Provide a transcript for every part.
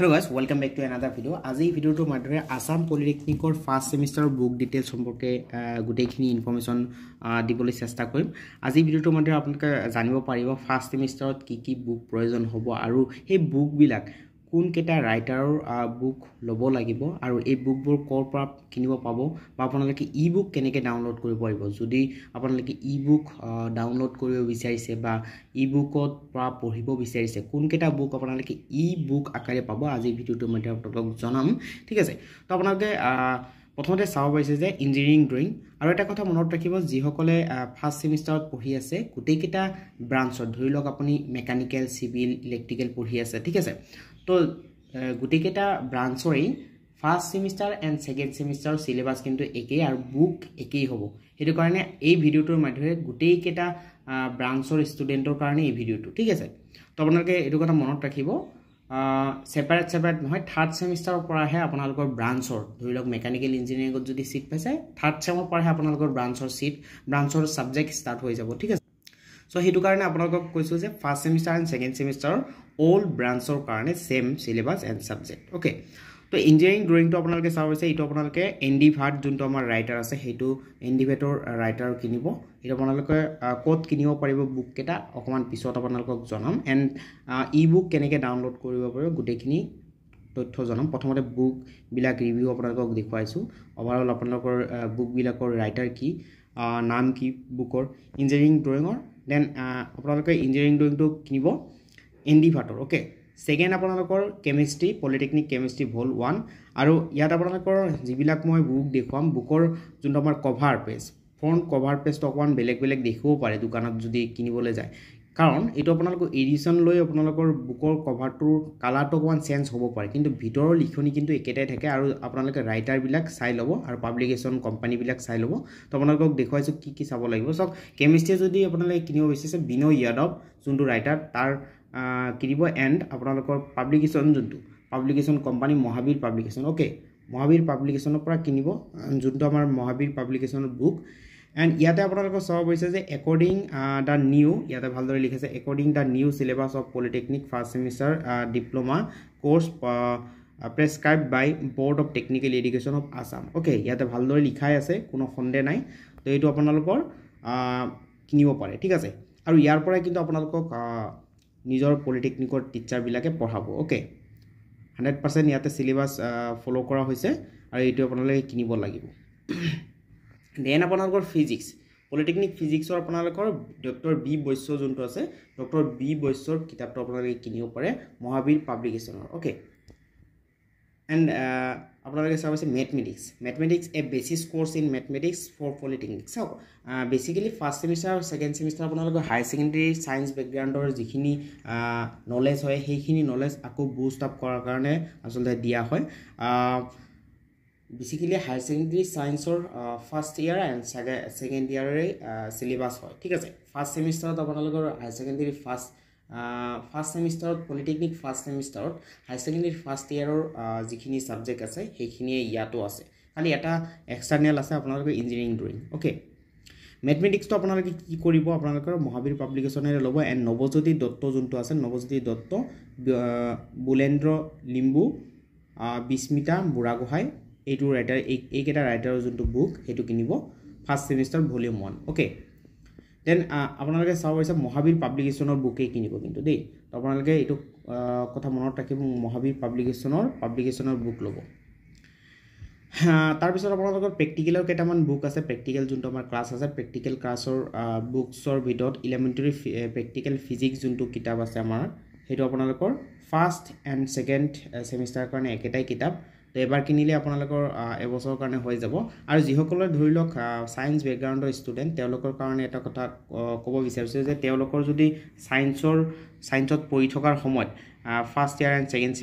Hello guys, welcome back to another video. আজি ভিডিওটো মাধ্যমে আসাম পলিটেকনিকৰ ফাৰ্স্ট সেমিস্টাৰৰ বুক ডিটেইলছ সম্পৰ্কে গুটেইখিনি ইনফৰমেশন দিবলৈ চেষ্টা কৰিম। আজি ভিডিওটো মাধ্যমে আপোনালোকে জানিব পাৰিব ফাৰ্স্ট সেমিস্টাৰত কি বুক প্ৰয়োজন হ'ব আৰু এই বুক বিলাক কোন কেটা ৰাইটাৰৰ বুক ল'ব লাগিব আৰু এই বুকবোৰ কৰ পৰা কিনিব পাব বা আপোনালোকে ই বুক কেনেকৈ ডাউনলোড কৰিব পাৰিব। যদি আপোনালোকে ই বুক ডাউনলোড কৰিব বিচাৰিছে বা ই বুকত পৰা পঢ়িব বিচাৰিছে কোন কেটা বুক আপোনালোকে ই বুক আকাৰে পাব আজি ভিডিওটো মই আপোনালোকক জনাম। ঠিক আছে, তো আপোনালোকে প্ৰথমতে চাব পাৰিছে যে ইঞ্জিনিয়াৰিং ড্ৰয়িং আৰু এটা কথা মনত ৰাখিব যিসকলে ফাৰ্স্ট সেমিস্টাৰত পঢ়ি আছে গোটেইকেইটা ব্ৰাঞ্চত ধৰি লওক আপুনি মেকানিক্যাল সিভিল ইলেক্ট্ৰিক্যাল পঢ়ি আছে। ঠিক আছে, তো গোটেইকেইটা ব্ৰাঞ্চৰে ফাৰ্স্ট সেমিস্টাৰ এণ্ড সেকেন্ড সেমিস্টাৰ সিলেবাস কিন্তু একেই আৰু বুক একেই হ'ব। সেইটো কাৰণে এই ভিডিওটোৰ মাধ্যমে গোটেইকেইটা ব্ৰাঞ্চৰ ষ্টুডেণ্টৰ কাৰণে এই ভিডিওটো। ঠিক আছে, তো আপোনালোকে এইটো কথা মনত ৰাখিব সেপাৰেট নহয় থাৰ্ড সেমিস্টাৰৰ পৰাহে আপোনালোকৰ ব্ৰাঞ্চৰ ধৰি লওক মেকানিক্যাল ইঞ্জিনিয়াৰিঙত যদি সিট পাইছে থাৰ্ড সেমৰ পৰাহে আপোনালোকৰ ব্ৰাঞ্চৰ সাবজেক্ট ষ্টাৰ্ট হৈ যাব। ঠিক আছে, সো সেইটো কাৰণে আপোনালোকক কৈছো যে ফাৰ্স্ট সেমিস্টাৰ এণ্ড সেকেন্ড সেমিস্টাৰৰ অল ব্ৰাঞ্চৰ কাৰণে same syllabus and subject. Okay, তো ইঞ্জিনিয়াৰিং ড্ৰয়িংটো আপোনালোকে চাব হৈছে এইটো আপোনালোকে এনডি ভাট যোনটো আমাৰ ৰাইটাৰ আছে সেইটো এনডি ভাটৰ ৰাইটাৰ কিনিব। এইটো আপোনালোকে ক'ত কিনিব পাৰিব বুক কেইটা অকমান পিছত আপোনালোকক জনাম এণ্ড ই বুক কেনেকৈ ডাউনলোড কৰিব পাৰিব গোটেইখিনি তথ্য জনাম। প্ৰথমতে বুক বিলাক ৰিভিউ আপোনালোকক দেখুৱাইছোঁ। ওভাৰঅল আপোনালোকৰ বুক বিলাকৰ ৰাইটাৰ কি নাম কি বুকৰ ইঞ্জিনিয়াৰিং ড্ৰয়িঙৰ দেন আপোনালোকে ইঞ্জিনিয়াৰিং ড্ৰয়িংটো কিনিব এনডি ভাটৰ। ওকে, সেকেন্ড আপোনালোকৰ কেমিষ্ট্ৰি পলিটেকনিক কেমিষ্ট্ৰি ভল 1 আৰু ইয়াত আপোনালোকৰ যিবিলাক মই বুক দেখুৱাম বুকৰ যোনটো আমাৰ কভাৰ পেজ ফ্ৰণ্ট কভাৰ পেজটো অকমান বেলেগ দেখিব পাৰে দোকানত যদি কিনিবলৈ যায়, কাৰণ এইটো আপোনালোকৰ এডিশ্যন লৈ আপোনালোকৰ বুকৰ কভাৰটোৰ কালাৰটো অকমান চেঞ্জ হ'ব পাৰে কিন্তু ভিতৰৰ লিখনি কিন্তু একেটাই থাকে আৰু আপোনালোকে ৰাইটাৰ বিলাক চাই ল'ব আৰু পাব্লিকেশ্যন কোম্পানী বিলাক চাই ল'ব। তো আপোনালোকক দেখুৱাইছোঁ কি চাব লাগিব। সব কেমিষ্ট্ৰি যদি আপোনালোকে কিনিব বিচাৰিছে বিনয় যাদৱ যোনটো ৰাইটাৰ তাৰ কিনিব এণ্ড আপোনালোকৰ পাব্লিকেশ্যন যোনটো publication company Mahavir publication. Okay, Mahavir পাব্লিকেশ্যনৰ পৰা কিনিব যোনটো আমাৰ মহাবীৰ পাব্লিকেশ্যনৰ বুক এণ্ড ইয়াতে আপোনালোকৰ চাব পাৰিছে যে একৰ্ডিং দ্য নিউ ইয়াতে ভালদৰে লিখিছে according the new syllabus of polytechnic first semester diploma course prescribe by board of technical education of Assam. Okay, ইয়াতে ভালদৰে লিখাই আছে কোনো সন্দেহ নাই। তো এইটো আপোনালোকৰ কিনিব পাৰে। ঠিক আছে, আৰু ইয়াৰ পৰাই কিন্তু আপোনালোকক নিজৰ পলিটেকনিকৰ টিচাৰবিলাকে পঢ়াব। ওকে, 100% ইয়াতে সিলেবাস ফলো কৰা হৈছে আৰু এইটো আপোনালোকে কিনিব লাগিব। দেন আপোনালোকৰ ফিজিক্স পলিটেকনিক ফিজিক্সৰ আপোনালোকৰ ডক্টৰ বি বৈশ্য যোনটো আছে ডক্টৰ বি বৈশ্যৰ কিতাপটো আপোনালোকে কিনিব পাৰে মহাবীৰ পাব্লিকেশ্যনৰ। ওকে, এণ্ড আপোনালোকে চাব আছে mathematics a basic course in mathematics for polytechnic. চাওক বেচিকেলি ফাৰ্স্ট সেমিস্টাৰ আৰু সেকেন্ড সেমিস্টাৰ আপোনালোকৰ হায়াৰ ছেকেণ্ডেৰী সায়েন্স বেকগ্ৰাউণ্ডৰ যিখিনি নলেজ হয় সেইখিনি নলেজ আকৌ বুষ্ট আপ কৰাৰ কাৰণে আচলতে দিয়া হয়। বেচিকেলি হায়াৰ ছেকেণ্ডেৰী সায়েন্সৰ ফাৰ্স্ট ইয়াৰ এণ্ড সেকেন্ড ইয়াৰে সিলেবাস হয়। ঠিক আছে, ফাৰ্স্ট সেমিস্টাৰত আপোনালোকৰ হায়াৰ ছেকেণ্ডেৰী ফাৰ্স্ট সেমিস্টাৰত পলিটেকনিক ফাৰ্স্ট সেমিস্টাৰত হায়াৰ ছেকেণ্ডেৰী ফাৰ্স্ট ইয়াৰৰ যিখিনি সাবজেক্ট আছে সেইখিনিয়ে ইয়াতো আছে, খালি এটা এক্সটাৰ্নেল আছে আপোনালোকৰ ইঞ্জিনিয়াৰিং ড্ৰয়িং। ওকে, মেথমেটিক্সটো আপোনালোকে কি কৰিব আপোনালোকৰ মহাবীৰ পাব্লিকেশ্যনেৰে ল'ব এণ্ড নৱজ্যোতি দত্ত যোনটো আছে নৱজ্যোতি দত্ত বুলেন্দ্ৰ লিম্বু বিস্মিতা বুঢ়াগোহাঁই এইটো ৰাইটাৰ এইকেইটা ৰাইটাৰৰ যোনটো বুক সেইটো কিনিব ফাৰ্স্ট সেমিস্টাৰ ভলিউম 1। ওকে, দেন আপোনালোকে চাব পাৰিছে মহাবীৰ পাব্লিকেশ্যনৰ বুকেই কিনিব কিন্তু দেই। তো আপোনালোকে এইটো কথা মনত ৰাখিব মহাবীৰ পাব্লিকেশ্যনৰ বুক ল'ব। তাৰপিছত আপোনালোকৰ প্ৰেক্টিকেলৰ কেইটামান বুক আছে প্ৰেক্টিকেল যোনটো আমাৰ ক্লাছ আছে প্ৰেক্টিকেল ক্লাছৰ বুকছৰ ভিতৰত ইলেমেণ্টেৰী প্ৰেক্টিকেল ফিজিক্স যোনটো কিতাপ আছে আমাৰ সেইটো আপোনালোকৰ ফাৰ্স্ট এণ্ড সেকেন্ড সেমিষ্টাৰৰ কাৰণে একেটাই কিতাপ। তো এবাৰ কিনিলে আপোনালোকৰ এবছৰৰ কাৰণে হৈ যাব। আৰু যিসকলে ধৰি লওক সায়েন্স বেকগ্ৰাউণ্ডৰ ষ্টুডেণ্ট তেওঁলোকৰ কাৰণে এটা কথা ক'ব বিচাৰিছোঁ যে তেওঁলোকৰ যদি সায়েন্সত পঢ়ি থকাৰ সময়ত first year and second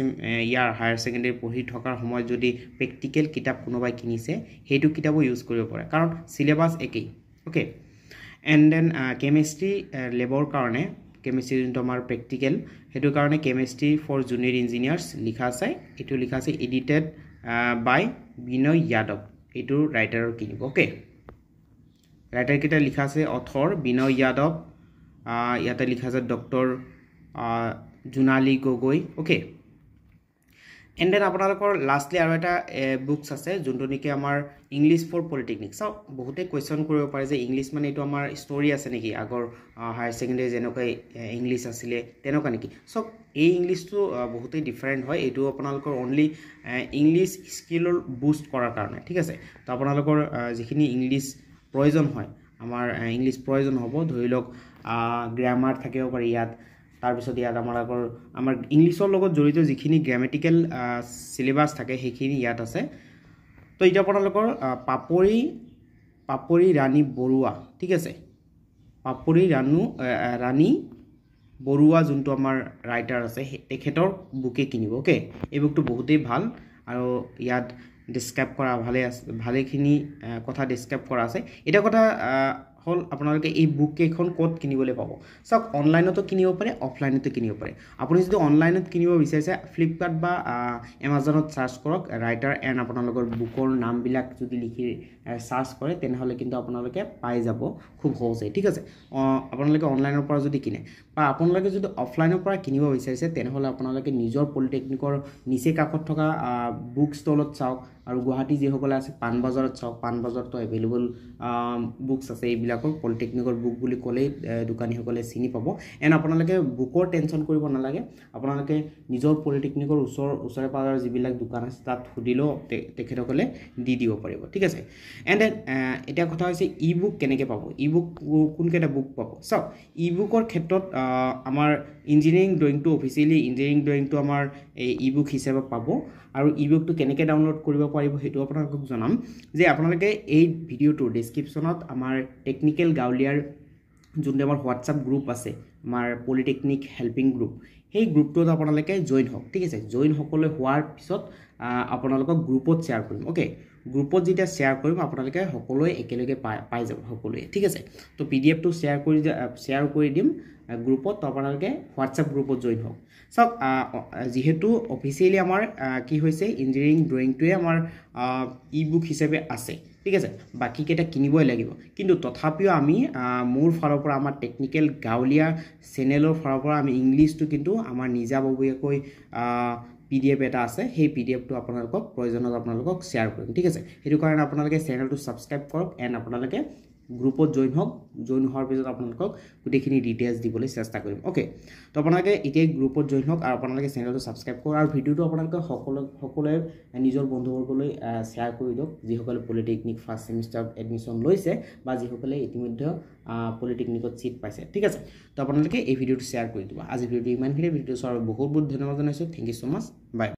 year higher secondary পঢ়ি থকাৰ সময়ত যদি প্ৰেক্টিকেল কিতাপ কোনোবাই কিনিছে সেইটো কিতাপো ইউজ কৰিব পাৰে কাৰণ সিলেবাস একেই। Okay, and then chemistry labour কাৰণে কেমিষ্ট্ৰি যোনটো আমাৰ প্ৰেক্টিকেল সেইটো কাৰণে কেমিষ্ট্ৰি ফৰ জুনিয়ৰ ইঞ্জিনিয়াৰ্ছ লিখা আছে এইটো লিখা আছে এডিটেড বাই বিনয় যাদৱ এইটো ৰাইটাৰৰ কিনিব। ওকে, ৰাইটাৰ কেইটা লিখা আছে অথৰ বিনয় যাদৱ ইয়াতে লিখা আছে doctor Jonali Gogoi. Okay, and then আপোনালোকৰ লাষ্টলি আৰু এটা বুকছ আছে যোনটো নেকি আমাৰ ইংলিছ ফৰ পলিটেকনিক চাওক বহুতে কুৱেশ্যন কৰিব পাৰে যে ইংলিছ মানে এইটো আমাৰ ষ্টৰি আছে নেকি আগৰ হায়াৰ ছেকেণ্ডেৰী যেনেকৈ ইংলিছ আছিলে তেনেকুৱা নেকি চাওক এই ইংলিছটো বহুতেই ডিফাৰেণ্ট হয় এইটো আপোনালোকৰ অনলি ইংলিছ স্কিলৰ বুষ্ট কৰাৰ কাৰণে ঠিক আছে তো আপোনালোকৰ যিখিনি ইংলিছ প্ৰয়োজন হয় আমাৰ ইংলিছ প্ৰয়োজন হ'ব ধৰি লওক গ্ৰামাৰ থাকিব পাৰে ইয়াত তাৰপিছত ইয়াত আমাৰ ইংলিছৰ লগত জড়িত যিখিনি গ্ৰামেটিকেল চিলেবাছ থাকে সেইখিনি ইয়াত আছে তো এতিয়া আপোনালোকৰ পাপৰি ৰাণী বৰুৱা ঠিক আছে পাপৰি ৰাণী বৰুৱা যোনটো আমাৰ ৰাইটাৰ আছে তেখেতৰ বুকে কিনিব ওকে এই বুকটো বহুতেই ভাল আৰু ইয়াত ডিসক্ৰাইব কৰা ভালেখিনি কথা ডিসক্ৰাইব কৰা আছে এটা কথা হল আপোনালোকে এই বুক কেখন কোড কিনিবলৈ পাব সব অনলাইনতো কিনিব পাৰে অফলাইনতো কিনিব পাৰে আপুনি যদি অনলাইনত কিনিব বিচাৰিছে ফ্লিপকাৰ্ট বা এমাজনত সাৰ্চ কৰক ৰাইটাৰ এণ্ড আপোনালোকৰ বুকৰ নামবিলাক যদি লিখি সাৰ্চ কৰে তেনেহলে কিন্তু আপোনালোকে পাই যাব খুব সহজে ঠিক আছে আপোনালোকে অনলাইনৰ পৰা যদি কিনে বা আপোনালোকে যদি অফলাইনৰ পৰা কিনিব বিচাৰিছে তেনেহলে আপোনালোকে নিজৰ পলিটেকনিকৰ নিচে কাষত থকা বুক ষ্টলত চাওক আৰু গুৱাহাটী যিসকলে আছে পানবজাৰত চাওক পানবজাৰতো এভেইলেবল বুকছ আছে এইবিলাকৰ পলিটেকনিকৰ বুক বুলি ক'লেই দোকানীসকলে চিনি পাব এণ্ড আপোনালোকে বুকৰ টেনশ্যন কৰিব নালাগে আপোনালোকে নিজৰ পলিটেকনিকৰ ওচৰে পাজৰে যিবিলাক দোকান আছে তাত সুধিলেও তেখেতসকলে দি দিব পাৰিব ঠিক আছে এণ্ড দেন এতিয়া কথা হৈছে ই বুক কেনেকৈ পাব ই বুক কোনকেইটা বুক পাব চাওক ই বুকৰ ক্ষেত্ৰত আমাৰ ইঞ্জিনিয়াৰিং ড্ৰয়িংটো অফিচিয়েলি ইঞ্জিনিয়াৰিং ড্ৰয়িংটো আমাৰ ই বুক হিচাপে পাব আৰু ই বুকটো কেনেকৈ ডাউনলোড কৰিব পাৰিব সেইটো আপোনালোকক জনাম যে আপোনালোকে এই ভিডিঅ'টোৰ ডেছক্ৰিপশ্যনত আমাৰ টেকনিকেল গাঁৱলীয়াৰ যোনটো আমাৰ হোৱাটছআপ গ্ৰুপ আছে আমাৰ পলিটেকনিক হেল্পিং গ্ৰুপ সেই গ্ৰুপটোত আপোনালোকে জইন হওক ঠিক আছে জইন সকলোৱে হোৱাৰ পিছত আপোনালোকক গ্ৰুপত শ্বেয়াৰ কৰিম ওকে গ্ৰুপত যেতিয়া শ্বেয়াৰ কৰিম আপোনালোকে সকলোৱে একেলগে পাই যাব সকলোৱে ঠিক আছে তো পিডিএফটো শ্বেয়াৰ কৰি দিম গ্ৰুপত তো আপোনালোকে হোৱাটছআপ গ্ৰুপত জইন হওক চাওক যেহেতু অফিচিয়েলি আমাৰ কি হৈছে ইঞ্জিনিয়াৰিং ড্ৰয়িংটোৱে আমাৰ ই বুক হিচাপে আছে ঠিক আছে বাকি কেইটা কিনিবই লাগিব কিন্তু তথাপিও আমি মোৰ ফালৰ পৰা আমাৰ টেকনিকেল গাঁৱলীয়া চেনেলৰ ফালৰ পৰা আমি ইংলিছটো কিন্তু আমাৰ নিজাববীয়াকৈ PDF এটা আছে সেই PDFটো আপোনালোকক প্ৰয়োজনত আপোনালোকক শ্বেয়াৰ কৰিম ঠিক আছে সেইটো কাৰণে আপোনালোকে চেনেলটো সাবস্ক্ৰাইব কৰক এণ্ড আপোনালোকে গ্ৰুপত জইন হওক জইন হোৱাৰ পিছত আপোনালোকক গোটেইখিনি ডিটেইলছ দিবলৈ চেষ্টা কৰিম ওকে তো আপোনালোকে এতিয়া গ্ৰুপত জইন হওক আৰু আপোনালোকে চেনেলটো সাবস্ক্ৰাইব কৰক আৰু ভিডিঅ'টো আপোনালোকে সকলোৱে নিজৰ বন্ধুবৰ্গলৈ শ্বেয়াৰ কৰি দিয়ক যিসকলে পলিটেকনিক ফাৰ্ষ্ট ছেমিষ্টাৰত এডমিশ্যন লৈছে বা যিসকলে ইতিমধ্যে পলিটেকনিকত সিট পাইছে ঠিক আছে তো আপোনালোকে এই ভিডিঅ'টো শ্বেয়াৰ কৰি দিব আজি ভিডিঅ'টো ইমানখিনি ভিডিঅ' চোৱাৰ বহুত ধন্যবাদ জনাইছোঁ thank you so much by